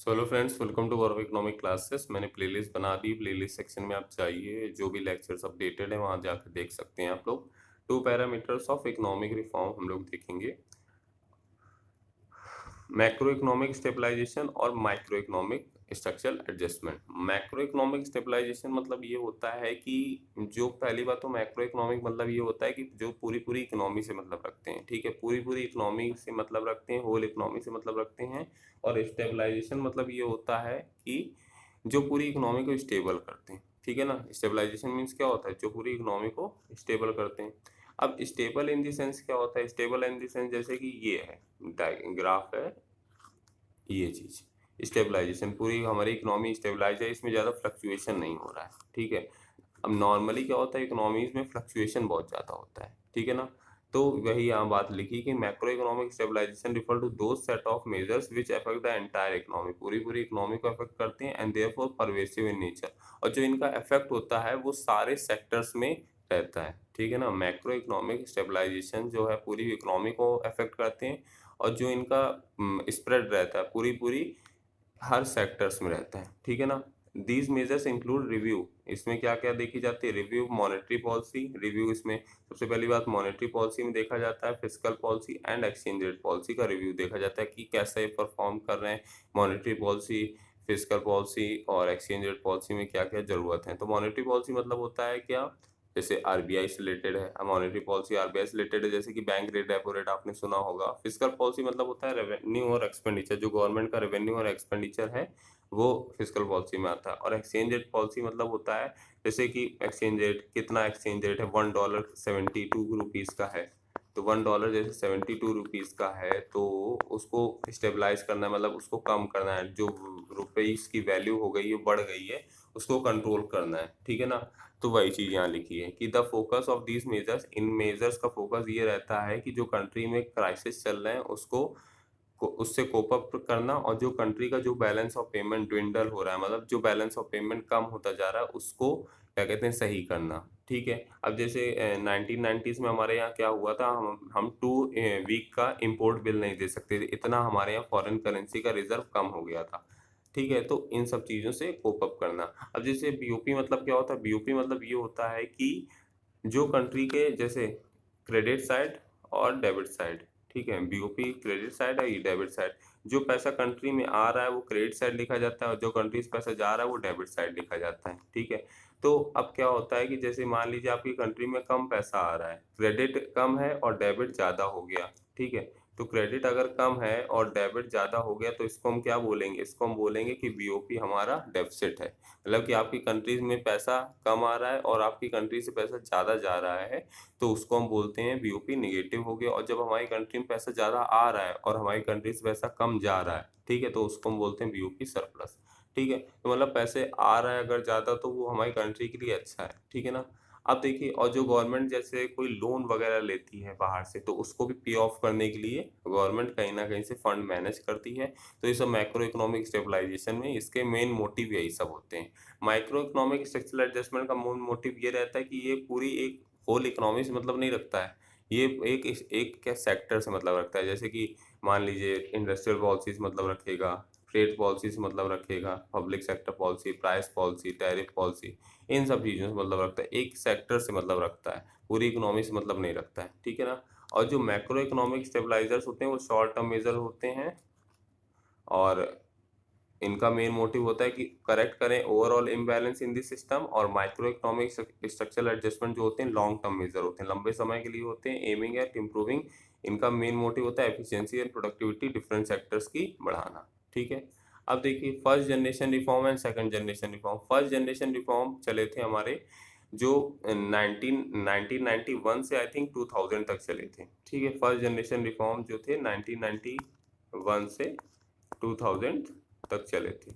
So hello friends, welcome to Gaurav economic classes. मैंने playlist बना दी। प्लेलिस्ट सेक्शन में आप जाइए, जो भी लेक्चर्स अपडेटेड है वहाँ जाकर देख सकते हैं आप लोग। Two parameters of economic reform हम लोग देखेंगे। मैक्रो इकोनॉमिक स्टेबलाइजेशन और micro economic structural adjustment. Macro economic stabilisation मतलब ये होता है कि जो पहली बात तो मैक्रो इकोनॉमिक मतलब ये होता है कि जो पूरी पूरी इकोनॉमी से मतलब रखते हैं, ठीक है, पूरी पूरी इकोनॉमी से मतलब रखते हैं, होल इकोनॉमी से मतलब रखते हैं। और स्टेबलाइजेशन मतलब ये होता है कि जो पूरी इकोनॉमी को स्टेबल करते हैं, ठीक है ना। स्टेबलाइजेशन मीन्स क्या होता है, जो पूरी इकोनॉमी को स्टेबल करते हैं। अब स्टेबल इन द सेंस क्या होता है, स्टेबल इन द सेंस जैसे कि ये है ग्राफ है, ये चीज स्टेबलाइजेशन, पूरी हमारी इकोनॉमी स्टेबलाइज है, इसमें ज़्यादा फ्लक्चुएशन नहीं हो रहा है, ठीक है। अब नॉर्मली क्या होता है, इकोनॉमीज में फ्लक्चुएशन बहुत ज़्यादा होता है, ठीक है ना। तो वही यहाँ बात लिखी कि macro economic stabilisation refer to those set of measures which affect the entire economy, पूरी पूरी इकोनॉमी को अफेक्ट करते हैं, and therefore pervasive in nature. और जो इनका इफेक्ट होता है वो सारे सेक्टर्स में रहता है, ठीक है ना। मैक्रो इकोनॉमिक स्टेबलाइजेशन जो है पूरी इकोनॉमी को अफेक्ट करते हैं, और जो इनका स्प्रेड रहता है पूरी पूरी हर सेक्टर्स में रहता है, ठीक है ना। दीज मेजर्स इंक्लूड रिव्यू, इसमें क्या क्या देखी जाती है, रिव्यू मॉनेटरी पॉलिसी रिव्यू, इसमें सबसे पहली बात मॉनेटरी पॉलिसी में देखा जाता है, fiscal policy and exchange rate policy का रिव्यू देखा जाता है कि कैसे परफॉर्म कर रहे हैं मॉनेटरी पॉलिसी, फिस्कल पॉलिसी और एक्सचेंज रेट पॉलिसी में क्या क्या जरूरत है। तो मॉनेटरी पॉलिसी मतलब होता है क्या, जैसे आरबीआई से रिलेटेड है मॉनेटरी पॉलिसी, आरबीआई से रिलेटेड है, जैसे कि बैंक रेट, रेपो रेट आपने सुना होगा। फिस्कल पॉलिसी मतलब होता है रेवेन्यू और एक्सपेंडिचर, जो गवर्नमेंट का रेवेन्यू और एक्सपेंडिचर है वो फिस्कल पॉलिसी में आता है। और एक्सचेंज रेट पॉलिसी मतलब होता है जैसे कि एक्सचेंज रेट, कितना एक्सचेंज रेट है, $1 72 का है, तो $1 जैसे 72 रुपीज़ का है, तो उसको स्टेबलाइज करना है, मतलब उसको कम करना है, जो रुपीज़ की वैल्यू हो गई है, बढ़ गई है, उसको कंट्रोल करना है, ठीक है ना। तो वही चीज़ यहाँ लिखी है कि the focus of these measures, in measures का फोकस ये रहता है कि जो कंट्री में क्राइसिस चल रहे हैं उसको उससे कोप अप करना, और जो कंट्री का जो बैलेंस ऑफ पेमेंट ड्विंडल हो रहा है, मतलब जो बैलेंस ऑफ पेमेंट कम होता जा रहा है, उसको क्या कहते हैं, सही करना, ठीक है। अब जैसे 1990s में हमारे यहाँ क्या हुआ था, हम 2 वीक का इम्पोर्ट बिल नहीं दे सकते थे, इतना हमारे यहाँ फॉरेन करेंसी का रिजर्व कम हो गया था, ठीक है। तो इन सब चीज़ों से कोप अप करना। अब जैसे बीओपी मतलब क्या होता है, बीओपी मतलब ये होता है कि जो कंट्री के जैसे क्रेडिट साइड और डेबिट साइड, ठीक है, बीओपी क्रेडिट साइड है, ये डेबिट साइड। जो पैसा कंट्री में आ रहा है वो क्रेडिट साइड लिखा जाता है, और जो कंट्री से पैसा जा रहा है वो डेबिट साइड लिखा जाता है, ठीक है। तो अब क्या होता है कि जैसे मान लीजिए आपकी कंट्री में कम पैसा आ रहा है, क्रेडिट कम है और डेबिट ज़्यादा हो गया, ठीक है। तो क्रेडिट अगर कम है और डेबिट ज़्यादा हो गया तो इसको हम क्या बोलेंगे, इसको हम बोलेंगे कि बीओपी हमारा डेफिसिट है, मतलब कि आपकी कंट्रीज में पैसा कम आ रहा है और आपकी कंट्री से पैसा ज़्यादा जा रहा है, तो उसको हम बोलते हैं बीओपी निगेटिव हो गया। और जब हमारी कंट्री में पैसा ज़्यादा आ रहा है और हमारी कंट्री से पैसा कम जा रहा है, ठीक है, तो उसको हम बोलते हैं बीओपी सरप्लस, ठीक है। तो मतलब पैसे आ रहा है अगर ज़्यादा तो वो हमारी कंट्री के लिए अच्छा है, ठीक है ना। अब देखिए, और जो गवर्नमेंट जैसे कोई लोन वगैरह लेती है बाहर से, तो उसको भी पे ऑफ करने के लिए गवर्नमेंट कहीं ना कहीं से फंड मैनेज करती है। तो ये सब मैक्रो इकोनॉमिक स्टेबलाइजेशन में इसके मेन मोटिव यही सब होते हैं। माइक्रो इकोनॉमिक स्ट्रक्चरल एडजस्टमेंट का मेन मोटिव ये रहता है कि ये पूरी एक होल इकोनॉमी से मतलब नहीं रखता है, ये एक क्या सेक्टर से मतलब रखता है। जैसे कि मान लीजिए इंडस्ट्रियल पॉलिसी से मतलब रखेगा, ट्रेड पॉलिसी से मतलब रखेगा, public sector policy, price policy, tariff policy, इन सब चीज़ों से मतलब रखता है, एक सेक्टर से मतलब रखता है, पूरी इकोनॉमी से मतलब नहीं रखता है, ठीक है ना। और जो मैक्रो इकोनॉमिक स्टेबलाइजर्स होते हैं वो शॉर्ट टर्म मेजर होते हैं, और इनका मेन मोटिव होता है कि करेक्ट करें overall imbalance in the system. और माइक्रो इकोनॉमिक स्ट्रक्चरल एडजस्टमेंट जो होते हैं लॉन्ग टर्म मेजर होते हैं, लंबे समय के लिए होते हैं, एमिंग एट इम्प्रूविंग, इनका मेन मोटिव होता है efficiency and productivity different sectors की बढ़ाना, ठीक है। अब देखिए first generation reform and second generation reform. First generation reform चले थे हमारे जो 1991 से आई थिंक 2000 तक चले थे, ठीक है। फर्स्ट जनरेशन रिफॉर्म जो थे 1991 से 2000 तक चले थे,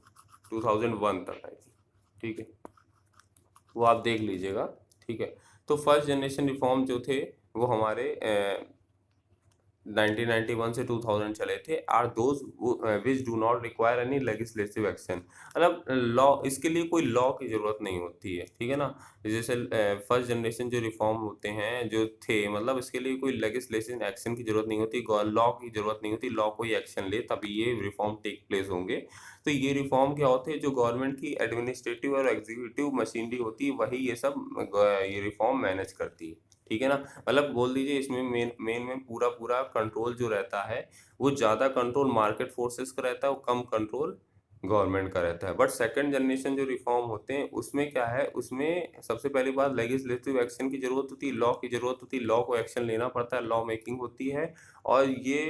2001 तक आई थी, ठीक है, वो आप देख लीजिएगा, ठीक है। तो फर्स्ट जनरेशन रिफॉर्म जो थे वो हमारे 1991 से 2000 चले थे, are those which do not require any legislative action. मतलब लॉ, इसके लिए कोई लॉ की जरूरत नहीं होती है, ठीक है ना। जैसे फर्स्ट जनरेशन जो रिफॉर्म होते हैं जो थे, मतलब इसके लिए कोई लेजिस्लेशन एक्शन की जरूरत नहीं होती, लॉ की जरूरत नहीं होती, लॉ कोई एक्शन ले तभी ये रिफॉर्म टेक प्लेस होंगे। तो ये रिफॉर्म क्या होते हैं, जो गवर्नमेंट की एडमिनिस्ट्रेटिव और एग्जीक्यूटिव मशीनरी होती है वही ये सब ये रिफॉर्म मैनेज करती है, ठीक है ना। मतलब बोल दीजिए इसमें मेन मेन में पूरा पूरा कंट्रोल जो रहता है, वो ज़्यादा कंट्रोल मार्केट फोर्सेस का रहता है और कम कंट्रोल गवर्नमेंट का रहता है। बट सेकंड जनरेशन जो रिफॉर्म होते हैं उसमें क्या है, उसमें सबसे पहली बात लेजिस्लेटिव एक्शन की जरूरत होती है, लॉ की जरूरत होती है, लॉ को एक्शन लेना पड़ता है, लॉ मेकिंग होती है। और ये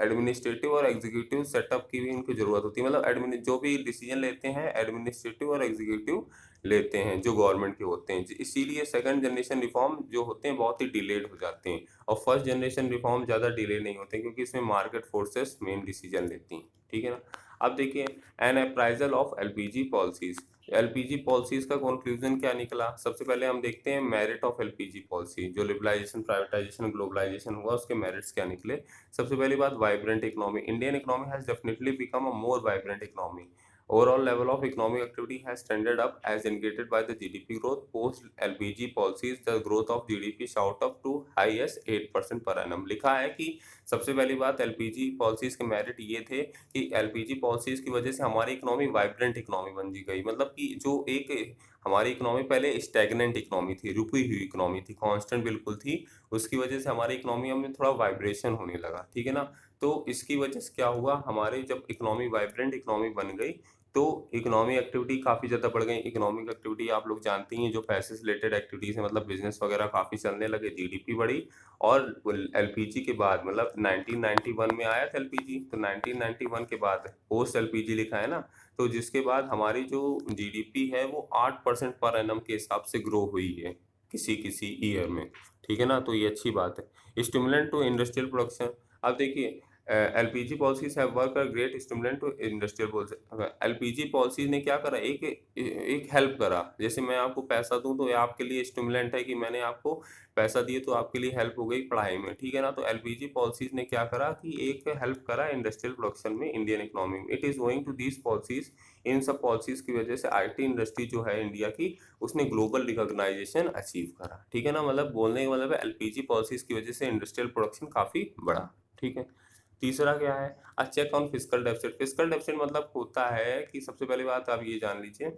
एडमिनिस्ट्रेटिव और एग्जीक्यूटिव सेटअप की भी इनको जरूरत होती है, मतलब जो भी डिसीजन लेते हैं एडमिनिस्ट्रेटिव और एग्जीक्यूटिव लेते हैं जो गवर्नमेंट के होते हैं। इसीलिए सेकंड जनरेशन रिफॉर्म जो होते हैं बहुत ही डिलेड हो जाते हैं, और फर्स्ट जनरेशन रिफॉर्म ज़्यादा डिले नहीं होते क्योंकि इसमें मार्केट फोर्सेस मेन डिसीजन लेती हैं, ठीक है ना। अब देखिए an appraisal of LPG policies. LPG policies का कंक्लूजन क्या निकला, सबसे पहले हम देखते हैं मेरिट ऑफ एलपीजी पॉलिसी। जो लिबरलाइजेशन, प्राइवेटाइजेशन, ग्लोबलाइजेशन हुआ उसके मेरिट्स क्या निकले। सबसे पहली बात, vibrant economy. Indian economy has definitely become a more vibrant economy. Overall level of economic activity has trended up as indicated by the GDP growth. Post LPG policies, the growth of GDP shot up to highest 8% per annum। लिखा है कि सबसे पहली बात LPG policies के merit ये थे कि एलपीजी पॉलिसीज की वजह से हमारी इकोनॉमी वाइब्रेंट इकोनॉमी बन जी गई। मतलब कि जो एक हमारी इकोनॉमी पहले स्टैग्नेंट इकोनॉमी थी, रुकी हुई इकोनॉमी थी, कांस्टेंट बिल्कुल थी, उसकी वजह से हमारी इकोनॉमी में थोड़ा वाइब्रेशन होने लगा, ठीक है ना। तो इसकी वजह से क्या हुआ, हमारे जब इकोनॉमी वाइब्रेंट इकोनॉमी बन गई तो इकोनॉमी एक्टिविटी काफ़ी ज़्यादा बढ़ गई। इकोनॉमिक एक्टिविटी आप लोग जानते ही हैं, जो पैसे से रिलेटेड एक्टिविटीज़ है, मतलब बिजनेस वगैरह काफ़ी चलने लगे, जीडीपी बढ़ी। और एलपीजी के बाद, मतलब 1991 में आया था एलपीजी, तो 1991 के बाद पोस्ट एलपीजी लिखा है ना, तो जिसके बाद हमारी जो जीडीपी है वो 8% पर एनम के हिसाब से ग्रो हुई है किसी किसी ईयर में, ठीक है ना। तो ये अच्छी बात है। Stimulant to industrial production. अब देखिए LPG policies have work a great stimulant to industrial policy. LPG policies ने क्या करा, एक एक हेल्प करा। जैसे मैं आपको पैसा दूं तो ये आपके लिए स्टिमुलेंट है कि मैंने आपको पैसा दिए तो आपके लिए हेल्प हो गई पढ़ाई में, ठीक है ना। तो एलपीजी पॉलिसीज ने क्या करा कि एक हेल्प करा इंडस्ट्रियल प्रोडक्शन में, इंडियन इकोनॉमी में। It is going to these policies, इन सब पॉलिसीज की वजह से आईटी इंडस्ट्री जो है इंडिया की, उसने ग्लोबल रिकॉग्नाइजेशन अचीव करा, ठीक है ना। मतलब बोलने का मतलब है एलपीजी पॉलिसीज की वजह से इंडस्ट्रियल प्रोडक्शन काफी बढ़ा, ठीक है। तीसरा क्या है, a check on fiscal deficit. Fiscal deficit मतलब होता है कि सबसे पहली बात आप ये जान लीजिए,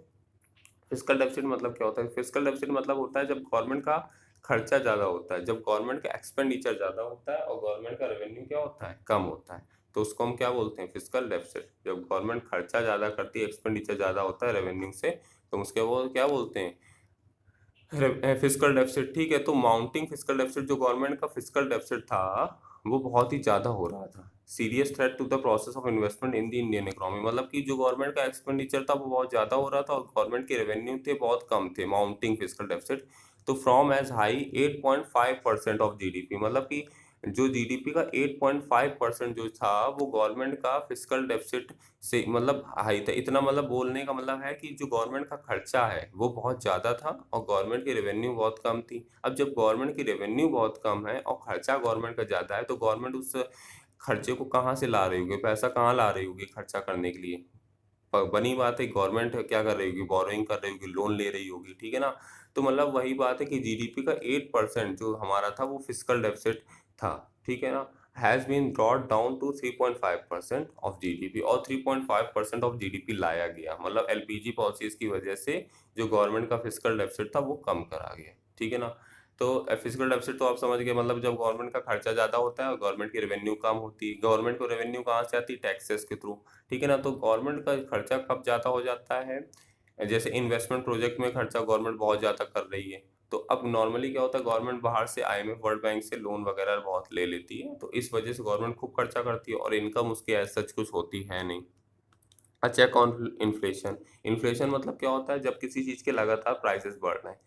फिस्कल डेफिसिट मतलब क्या होता है। फिस्कल डेफिसिट मतलब होता है जब गवर्नमेंट का खर्चा ज़्यादा होता है, जब गवर्नमेंट का एक्सपेंडिचर ज़्यादा होता है और गवर्नमेंट का रेवेन्यू क्या होता है, कम होता है, तो उसको हम क्या बोलते हैं, फिस्कल डेफिसिट। जब गवर्नमेंट खर्चा ज़्यादा करती है, एक्सपेंडिचर ज़्यादा होता है रेवेन्यू से, तो उसके वो क्या बोलते हैं, फिस्कल डेफिसिट, ठीक है। तो माउंटिंग फिस्कल डेफिसिट, जो गवर्नमेंट का फिस्कल डेफिसिट था वो बहुत ही ज़्यादा हो रहा था। Serious threat to the process of investment in the Indian economy. मतलब कि जो गवर्नमेंट का एक्सपेंडिचर था वो बहुत ज़्यादा हो रहा था और गवर्नमेंट के रेवेन्यू थे बहुत कम थे, माउंटिंग फिस्कल डेफिसिट। तो from as high 8.5% of GDP, मतलब कि जो जीडीपी का 8.5% जो था वो गवर्नमेंट का फिस्कल डेफिसिट से मतलब हाई था। इतना मतलब बोलने का मतलब है कि जो गवर्नमेंट का खर्चा है वो बहुत ज़्यादा था और गवर्नमेंट की रेवेन्यू बहुत कम थी। अब जब गवर्नमेंट की रेवेन्यू बहुत कम है और खर्चा गवर्नमेंट का ज़्यादा है, तो गवर्नमेंट उस खर्चे को कहाँ से ला रही होगी, पैसा कहाँ ला रही होगी खर्चा करने के लिए। बनी बात है, गवर्नमेंट क्या कर रही होगी, बोरोइंग कर रही होगी, लोन ले रही होगी, ठीक है ना। तो मतलब वही बात है कि जीडीपी का 8% जो हमारा था वो फिस्कल डेफिसिट था, ठीक है ना। Has been brought down to 3.5% of GDP, और 3.5% ऑफ जीडीपी लाया गया, मतलब एलपीजी पॉलिसीज की वजह से जो गवर्नमेंट का फिस्कल डेफिसिट था वो कम करा गया, ठीक है ना। तो फिजिकल डेफिसिट तो आप समझ गए, मतलब जब गवर्नमेंट का खर्चा ज़्यादा होता है और गवर्नमेंट की रेवेन्यू कम होती है। गवर्नमेंट को रेवेन्यू कहाँ से आती है, टैक्सेस के थ्रू, ठीक है ना। तो गवर्नमेंट का खर्चा कब ज़्यादा हो जाता है, जैसे इन्वेस्टमेंट प्रोजेक्ट में खर्चा गवर्नमेंट बहुत ज़्यादा कर रही है, तो अब नॉर्मली क्या होता है, गवर्नमेंट बाहर से आईएमएफ, वर्ल्ड बैंक से लोन वगैरह बहुत ले लेती है, तो इस वजह से गवर्नमेंट खूब खर्चा करती है और इनकम उसकी एज सच कुछ होती है नहीं। Check on inflation. इन्फ्लेशन मतलब क्या होता है, जब किसी चीज़ के लगातार प्राइसेस बढ़ रहे हैं,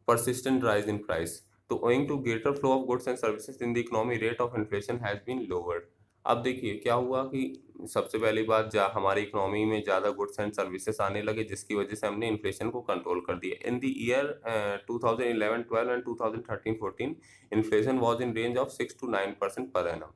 persistent rise in price, तो owing to greater flow of goods and services in the economy, rate of inflation has been lowered। अब देखिए क्या हुआ कि सबसे पहली बात, हमारी इकोनॉमी में ज़्यादा गुड्स एंड सर्विसेज आने लगे जिसकी वजह से हमने इन्फ्लेशन को कंट्रोल कर दिया। In the year 2011-12 and 2013-14 inflation was in range of 6 to 9% per annum.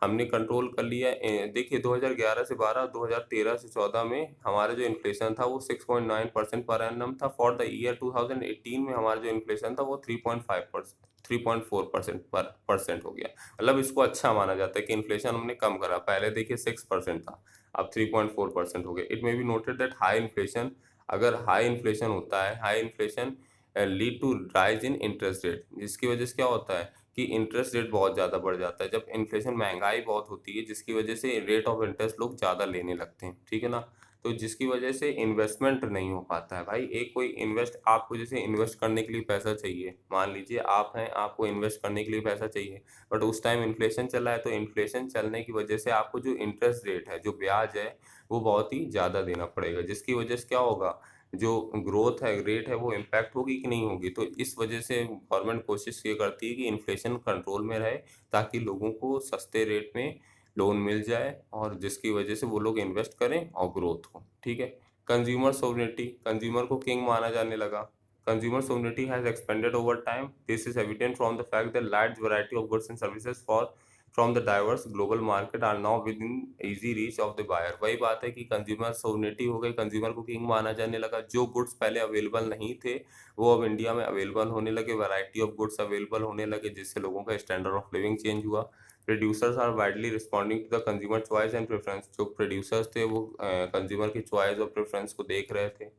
हमने कंट्रोल कर लिया। देखिए 2011 से 12, 2013 से 14 में हमारा जो इन्फ्लेशन था वो 6.9% पर एनम था। फॉर द ईयर 2018 में हमारा जो इन्फ्लेशन था वो 3.5%, 3.4% पर परसेंट हो गया। मतलब इसको अच्छा माना जाता है कि इन्फ्लेशन हमने कम करा। पहले देखिए 6% था, अब 3.4% हो गया। It may be noted that high inflation, अगर हाई इन्फ्लेशन होता है, high inflation lead to rise in interest rate, जिसकी वजह से क्या होता है कि इंटरेस्ट रेट बहुत ज़्यादा बढ़ जाता है। जब इन्फ्लेशन, महंगाई बहुत होती है, जिसकी वजह से रेट ऑफ इंटरेस्ट लोग ज़्यादा लेने लगते हैं, ठीक है ना? तो जिसकी वजह से इन्वेस्टमेंट नहीं हो पाता है भाई। एक कोई इन्वेस्ट, आपको जैसे इन्वेस्ट करने के लिए पैसा चाहिए, मान लीजिए आप हैं, आपको इन्वेस्ट करने के लिए पैसा चाहिए, बट उस टाइम इन्फ्लेशन चल रहा है, तो इन्फ्लेशन चलने की वजह से आपको जो इंटरेस्ट रेट है, जो ब्याज है, वो बहुत ही ज़्यादा देना पड़ेगा। जिसकी वजह से क्या होगा, जो ग्रोथ है, रेट है, वो इम्पैक्ट होगी कि नहीं होगी। तो इस वजह से गवर्नमेंट कोशिश ये करती है कि इन्फ्लेशन कंट्रोल में रहे, ताकि लोगों को सस्ते रेट में लोन मिल जाए, और जिसकी वजह से वो लोग इन्वेस्ट करें और ग्रोथ हो, ठीक है। कंज्यूमर सोवरेनिटी, कंज्यूमर को किंग माना जाने लगा। Consumer sovereignty has expanded over time. This is evident from the fact that large variety of goods and services for from the diverse global market are now within easy reach of the buyer. वही बात है कि consumer sovereignty हो गई, consumer को king माना जाने लगा। जो गुड्स पहले अवेलेबल नहीं थे, वो अब इंडिया में अवेलेबल होने लगे, वैरायटी ऑफ गुड्स अवेलेबल होने लगे, जिससे लोगों का स्टैंडर्ड ऑफ लिविंग चेंज हुआ। Producers are widely responding to the consumer choice and preference. जो प्रोड्यूसर्स थे वो कंज्यूमर की चॉइस और प्रेफरेंस को देख रहे थे।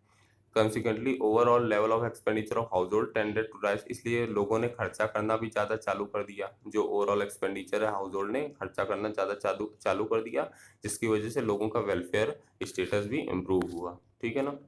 Consequently, overall level of expenditure of household tended to rise। इसलिए लोगों ने खर्चा करना भी ज़्यादा चालू कर दिया। जो ओवरऑल एक्सपेंडिचर है, हाउस होल्ड ने खर्चा करना ज़्यादा चालू चालू कर दिया, जिसकी वजह से लोगों का वेलफेयर स्टेटस भी इम्प्रूव हुआ, ठीक है ना।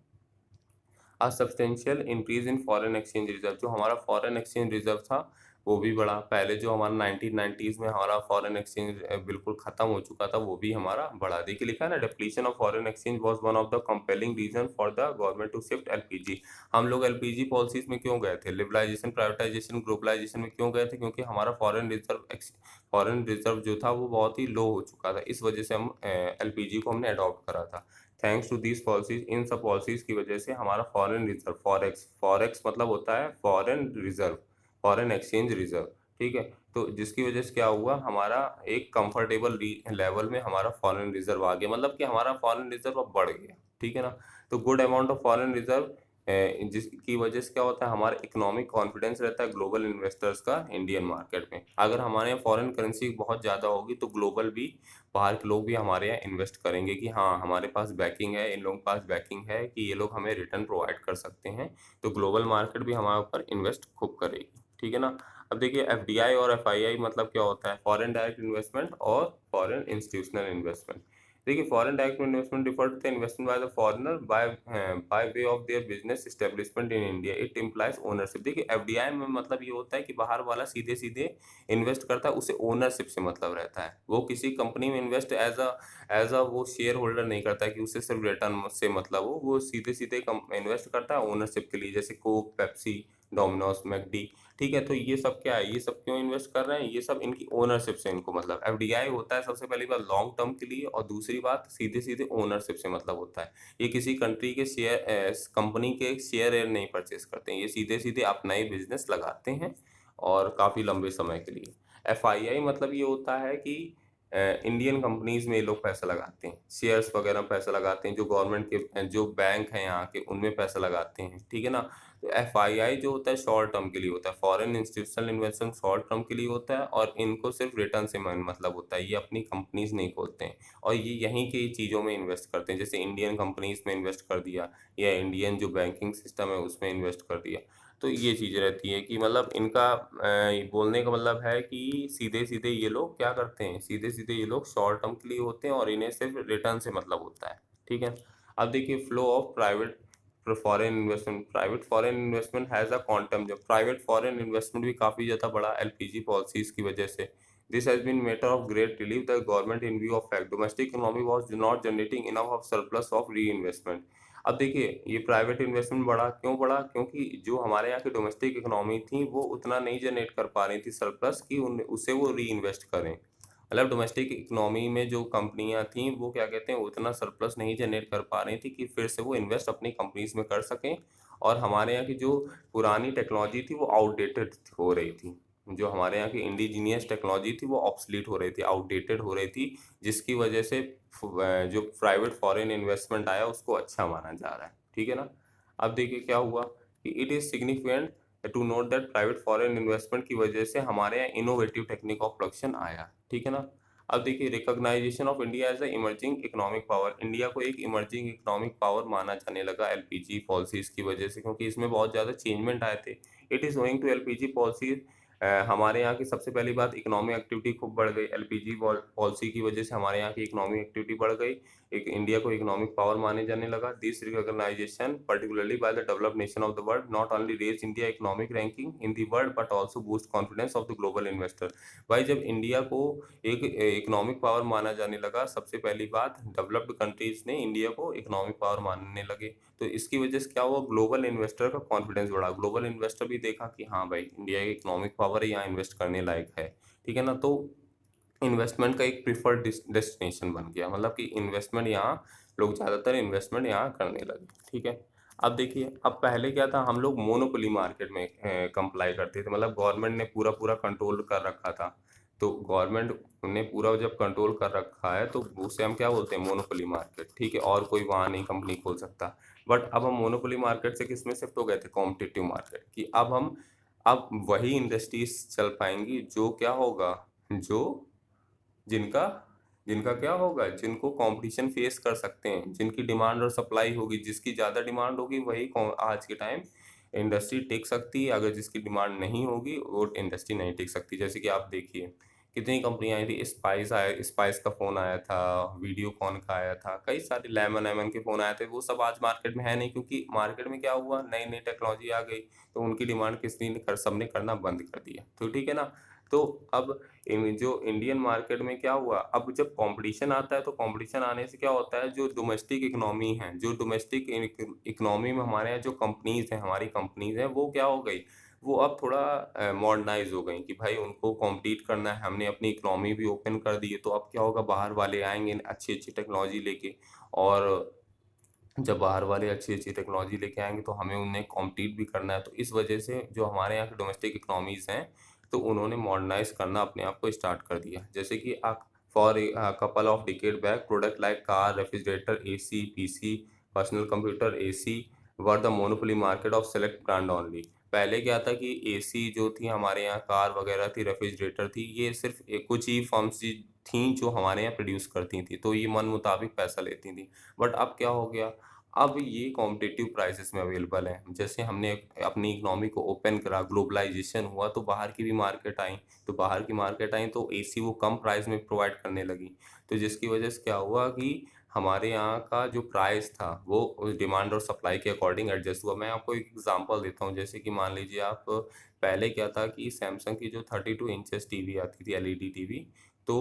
A substantial increase in foreign exchange reserve, जो हमारा फॉरेन एक्सचेंज रिजर्व था वो भी बढ़ा। पहले जो हमारा 1990s में हमारा फॉरेन एक्सचेंज बिल्कुल खत्म हो चुका था, वो भी हमारा बढ़ा। देखिए लिखा है ना, depletion of foreign exchange was one of the compelling reason for the government to shift LPG. हम लोग एलपीजी पॉलिसीज में क्यों गए थे, लिबरलाइजेशन, प्राइवेटाइजेशन, ग्लोबलाइजेशन में क्यों गए थे, क्योंकि हमारा फॉरेन रिजर्व जो था वो बहुत ही लो हो चुका था। इस वजह से हम एलपीजी को हमने अडॉप्ट करा था। थैंक्स टू दीज पॉलिसीज, इन सब पॉलिसीज की वजह से हमारा फॉरेन रिजर्व, फॉरेक्स, फॉरेक्स मतलब होता है foreign reserve, foreign exchange reserve, ठीक है। तो जिसकी वजह से क्या हुआ, हमारा एक कंफर्टेबल लेवल में हमारा फॉरेन रिजर्व आ गया, मतलब कि हमारा फॉरेन रिजर्व अब बढ़ गया, ठीक है ना। तो good amount of foreign reserve, जिसकी वजह से क्या होता है, हमारा इकोनॉमिक कॉन्फिडेंस रहता है ग्लोबल इन्वेस्टर्स का इंडियन मार्केट में। अगर हमारे यहाँ फॉरेन करेंसी बहुत ज़्यादा होगी, तो ग्लोबल भी, बाहर के लोग भी हमारे यहाँ इन्वेस्ट करेंगे कि हाँ हमारे पास बैकिंग है, इन लोगों के पास बैकिंग है कि ये लोग हमें रिटर्न प्रोवाइड कर सकते हैं। तो ग्लोबल मार्केट भी हमारे ऊपर इन्वेस्ट खूब करेगी, ठीक है ना। अब देखिए एफडीआई और एफआईआई मतलब क्या होता है, फॉरेन डायरेक्ट इन्वेस्टमेंट और फॉरेन इंस्टीट्यूशनल इन्वेस्टमेंट। देखिए foreign direct investment refer to the investment by the foreigner by way of their business establishment in India, it implies ownership. देखिए एफडीआई में मतलब ये होता है कि बाहर वाला सीधे सीधे इन्वेस्ट करता है, उसे ओनरशिप से मतलब रहता है। वो किसी कंपनी में इन्वेस्ट एज अ वो शेयर होल्डर नहीं करता है कि उसे सिर्फ रिटर्न से मतलब हो, वो सीधे सीधे इन्वेस्ट करता है ओनरशिप के लिए, जैसे कोक, पेप्सी, डोमिनोज, मैकडी, ठीक है। तो ये सब क्या है, ये सब क्यों इन्वेस्ट कर रहे हैं, ये सब इनकी ओनरशिप से इनको मतलब। एफडीआई होता है सबसे पहली बात लॉन्ग टर्म के लिए, और दूसरी बात सीधे सीधे ओनरशिप से मतलब होता है। ये किसी कंट्री के शेयर, कंपनी के शेयर एयर नहीं परचेज करते हैं, ये सीधे सीधे अपना ही बिजनेस लगाते हैं और काफ़ी लंबे समय के लिए। एफआईआई मतलब ये होता है कि इंडियन कंपनीज में ये लोग पैसा लगाते हैं, शेयर्स वगैरह में पैसा लगाते हैं, जो गवर्नमेंट के जो बैंक हैं यहाँ के, उनमें पैसा लगाते हैं, ठीक है ना। तो एफआईआई जो होता है शॉर्ट टर्म के लिए होता है, foreign institutional investment short term के लिए होता है, और इनको सिर्फ रिटर्न से मतलब होता है, ये अपनी कंपनीज नहीं खोलते हैं, और ये यहीं की चीज़ों में इन्वेस्ट करते हैं, जैसे इंडियन कंपनीज में इन्वेस्ट कर दिया, या इंडियन जो बैंकिंग सिस्टम है उसमें इन्वेस्ट कर दिया। तो ये चीज़ रहती है कि मतलब इनका बोलने का मतलब है कि सीधे सीधे ये लोग क्या करते हैं, सीधे सीधे ये लोग शॉर्ट टर्म के लिए होते हैं, और इन्हें सिर्फ रिटर्न से मतलब होता है, ठीक है। अब देखिए flow of private foreign investment, private foreign investment has a quantum, जब प्राइवेट फॉरेन इन्वेस्टमेंट भी काफ़ी ज़्यादा बढ़ा एलपीजी पॉलिसीज की वजह से। This has been matter of great relief the government in view of fact domestic economy was not generating enough of surplus of reinvestment. अब देखिए ये प्राइवेट इन्वेस्टमेंट बढ़ा, क्यों बढ़ा, क्योंकि जो हमारे यहाँ की डोमेस्टिक इकोनॉमी थी वो उतना नहीं जनरेट कर पा रही थी सरप्लस की, उसे वो री इन्वेस्ट करें। मतलब डोमेस्टिक इकोनॉमी में जो कंपनियां थीं वो क्या कहते हैं, उतना सरप्लस नहीं जनरेट कर पा रही थी कि फिर से वो इन्वेस्ट अपनी कंपनीज में कर सकें, और हमारे यहाँ की जो पुरानी टेक्नोलॉजी थी वो आउटडेटेड हो रही थी। जो हमारे यहाँ की इंडिजीनियस टेक्नोलॉजी थी वो ऑब्सलीट हो रही थी, आउटडेटेड हो रही थी, जिसकी वजह से जो प्राइवेट फॉरेन इन्वेस्टमेंट आया उसको अच्छा माना जा रहा है, ठीक है ना। अब देखिए क्या हुआ कि it is significant to note that private foreign investment की वजह से हमारे यहाँ इनोवेटिव टेक्निक ऑफ प्रोडक्शन आया, ठीक है ना। अब देखिए recognition of India as a emerging economic power, India को एक इमर्जिंग इकोनॉमिक पावर माना जाने लगा एलपीजी पॉलिसीज की वजह से, क्योंकि इसमें बहुत ज़्यादा चेंजमेंट आए थे। It is owing to LPG policies, हमारे यहाँ की सबसे पहली बात इकोनॉमिक एक्टिविटी खूब बढ़ गई, एलपीजी पॉलिसी की वजह से हमारे यहाँ की इकोनॉमिक एक्टिविटी बढ़ गई, एक इंडिया को इकोनॉमिक पावर माने जाने लगा। This recognition particularly by the developed nation of the world not only raise India economic ranking in the world but also boost confidence of the global investor. भाई जब India को एक economic power माना जाने लगा, सबसे पहली बात डेवलप्ड कंट्रीज ने इंडिया को इकोनॉमिक पावर मानने लगे, तो इसकी वजह से क्या हुआ, ग्लोबल इन्वेस्टर का कॉन्फिडेंस बढ़ा, ग्लोबल इन्वेस्टर भी देखा कि हाँ भाई इंडिया की इकोनॉमिक पावर है, यहाँ इन्वेस्ट करने लायक है, ठीक है ना। तो इन्वेस्टमेंट का एक प्रिफर्ड डेस्टिनेशन बन गया, मतलब कि इन्वेस्टमेंट यहाँ, लोग ज़्यादातर इन्वेस्टमेंट यहाँ करने लगे, ठीक है। अब देखिए, अब पहले क्या था, हम लोग मोनोपोली मार्केट में कंप्लाई करते थे, मतलब गवर्नमेंट ने पूरा पूरा कंट्रोल कर रखा था। तो गवर्नमेंट ने पूरा जब कंट्रोल कर रखा है तो उसे हम क्या बोलते हैं, मोनोपोली मार्केट, ठीक है, और कोई वहाँ नहीं कंपनी खोल सकता। बट अब हम मोनोपोली मार्केट से किस में शिफ्ट हो गए थे, कॉम्पिटिटिव मार्केट, कि अब वही इंडस्ट्रीज चल पाएंगी जो क्या होगा, जो जिनका जिनका क्या होगा, जिनको कंपटीशन फेस कर सकते हैं, जिनकी डिमांड और सप्लाई होगी, जिसकी ज़्यादा डिमांड होगी वही आज के टाइम इंडस्ट्री टिक सकती है, अगर जिसकी डिमांड नहीं होगी वो इंडस्ट्री नहीं टिक सकती। जैसे कि आप देखिए कितनी कंपनी आई थी, स्पाइस का फ़ोन आया था, वीडियोकॉन का आया था, कई सारे लेमन एमन के फ़ोन आए थे, वो सब आज मार्केट में है नहीं, क्योंकि मार्केट में क्या हुआ, नई नई टेक्नोलॉजी आ गई, तो उनकी डिमांड किसी ने कर सबने करना बंद कर दिया, तो ठीक है ना। तो अब जो इंडियन मार्केट में क्या हुआ, अब जब कंपटीशन आता है तो कंपटीशन आने से क्या होता है, जो डोमेस्टिक इकोनॉमी है, जो डोमेस्टिक इकोनॉमी में हमारे यहाँ जो कंपनीज हैं, हमारी कंपनीज हैं, वो क्या हो गई, वो अब थोड़ा मॉडर्नाइज हो गई, कि भाई उनको कॉम्पीट करना है, हमने अपनी इकोनॉमी भी ओपन कर दी है, तो अब क्या होगा, बाहर वाले आएंगे अच्छी अच्छी टेक्नोलॉजी लेके, और जब बाहर वाले अच्छी अच्छी टेक्नोलॉजी लेके आएंगे तो हमें उन्हें कॉम्पीट भी करना है, तो इस वजह से जो हमारे यहाँ की डोमेस्टिक इकोनॉमीज हैं, तो उन्होंने मॉडर्नाइज करना अपने आप को स्टार्ट कर दिया। जैसे कि for couple of decade back product like car, refrigerator, AC, PC, personal computer, AC were the monopoly market of select brand only. पहले क्या था कि एसी जो थी हमारे यहाँ, कार वगैरह थी, रेफ्रिजरेटर थी, ये सिर्फ कुछ ही फर्म्स थी जो हमारे यहाँ प्रोड्यूस करती थी, तो ये मन मुताबिक पैसा लेती थी। बट अब क्या हो गया, अब ये कॉम्पिटिटिव प्राइसेस में अवेलेबल है, जैसे हमने अपनी इकोनॉमी को ओपन करा, ग्लोबलाइजेशन हुआ, तो बाहर की भी मार्केट आई, तो बाहर की मार्केट आई तो एसी वो कम प्राइस में प्रोवाइड करने लगी, तो जिसकी वजह से क्या हुआ कि हमारे यहाँ का जो प्राइस था वो उस डिमांड और सप्लाई के अकॉर्डिंग एडजस्ट हुआ। मैं आपको एक एग्जांपल देता हूँ, जैसे कि मान लीजिए आप, पहले क्या था कि सैमसंग की जो 32 इंचेस टीवी आती थी, एलईडी टीवी, तो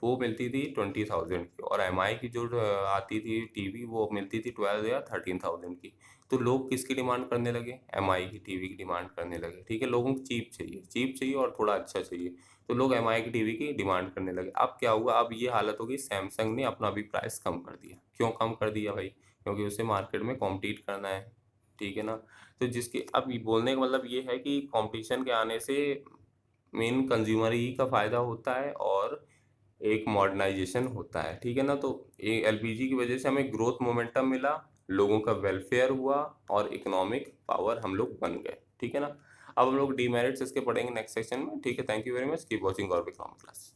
वो मिलती थी 20,000 की, और एमआई की जो आती थी टीवी वो मिलती थी 12 या 13,000 की। तो लोग किसकी डिमांड करने लगे, एमआई की टीवी की डिमांड करने लगे, ठीक है, लोगों को चीप चाहिए और थोड़ा अच्छा चाहिए, तो लोग एमआई की टीवी की डिमांड करने लगे। अब क्या हुआ, अब ये हालत हो गई, सैमसंग ने अपना भी प्राइस कम कर दिया। क्यों कम कर दिया भाई, क्योंकि उसे मार्केट में कॉम्पीट करना है, ठीक है ना। तो जिसके अब ये बोलने का मतलब ये है कि कंपटीशन के आने से मेन कंज्यूमर ही का फ़ायदा होता है, और एक मॉडर्नाइजेशन होता है, ठीक है ना। तो ये एलपीजी की वजह से हमें ग्रोथ मोमेंटम मिला, लोगों का वेलफेयर हुआ, और इकोनॉमिक पावर हम लोग बन गए, ठीक है ना। अब हम लोग डीमेरिट्स इसके पढ़ेंगे नेक्स्ट सेक्शन में, ठीक है। Thank you very much, keep watching Gaurav economic class.